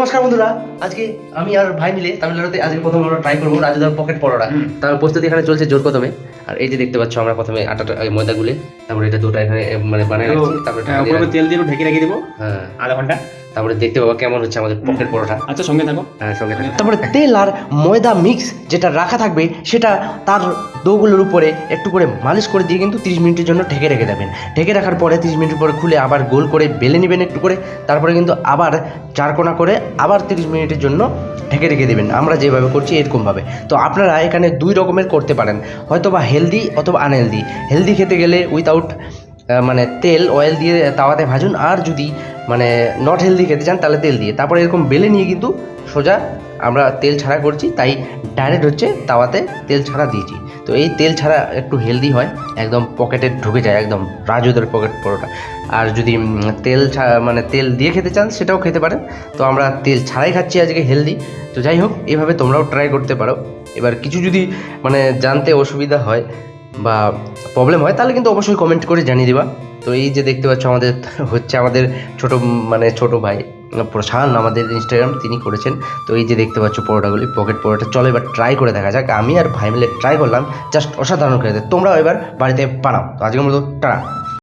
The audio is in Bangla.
নমস্কার বন্ধুরা, আজকে আমি আর ভাই মিলে তামিলনাড়ুতে আজকে প্রথম আমরা ট্রাই করবো রাজুদার পকেট পরোটা। তার প্রস্তুতি এখানে চলছে জোর কদমে। আর এই যে দেখতে পাচ্ছ, আমরা প্রথমে আটাটা ময়দা গুলে, তারপরে এটা দুটো এখানে মানে বানিয়ে রাখছি, তারপরে তেল দিয়ে ঢেকে রেখে দেবো হ্যাঁ আধা ঘন্টা। তারপরে দেখতে পাবো কেমন হচ্ছে আমাদের পকেট পরোটা। আচ্ছা, সঙ্গে থাকো। হ্যাঁ, সঙ্গে থাকো। তারপরে তেল আর ময়দা মিক্স যেটা রাখা থাকবে সেটা তার ডোগুলোর উপরে একটু করে মালিশ করে দিয়ে কিন্তু 30 মিনিটের জন্য ঢেকে রেখে দেবেন। ঢেকে রাখার পরে 30 মিনিট পরে খুলে আবার গোল করে বেলে নেবেন একটু করে, তারপরে কিন্তু আবার চারকোনা করে আবার 30 মিনিটের জন্য ঢেকে রেখে দেবেন। আমরা যেভাবে করছি এরকমভাবে। তো আপনারা এখানে দুই রকমের করতে পারেন, হয়তো বা হেলদি অথবা আনহেলদি। হেলদি খেতে গেলে উইথাউট মানে তেল অয়েল দিয়ে তাওয়াতে ভাজুন, আর যদি মানে নট হেলদি খেতে চান তাহলে তেল দিয়ে। তারপরে এরকম বেলে নিয়ে কিন্তু সোজা আমরা তেল ছাড়া করছি, তাই ডাইরেক্ট হচ্ছে তাওয়াতে তেল ছাড়া দিয়েছি। তো এই তেল ছাড়া একটু হেলদি হয়, একদম পকেটে ঢুকে যায়, একদম রাজুদের পকেট পরোটা। আর যদি তেল মানে তেল দিয়ে খেতে চান সেটাও খেতে পারেন। তো আমরা তেল ছাড়াই খাচ্ছি আজকে, হেলদি। তো যাই হোক, এভাবে তোমরাও ট্রাই করতে পারো। এবার কিছু যদি মানে জানতে অসুবিধা হয় বা প্রবলেম হয় তাহলে কিন্তু অবশ্যই কমেন্ট করে জানিয়ে দিবা। তো এই যে দেখতে পাচ্ছ আমাদের হচ্ছে আমাদের ছোট ভাই প্রশান, আমাদের ইনস্টাগ্রাম তিনি করেছেন। তো এই যে দেখতে পাচ্ছ পরোটাগুলি, পকেট পরোটা। চলো এবার ট্রাই করে দেখা যাক। আমি আর ভাই মিলে ট্রাই করলাম, জাস্ট অসাধারণ খেতে। তোমরাও এবার বাড়িতে বানাও। তো আজকের মতো টাটা।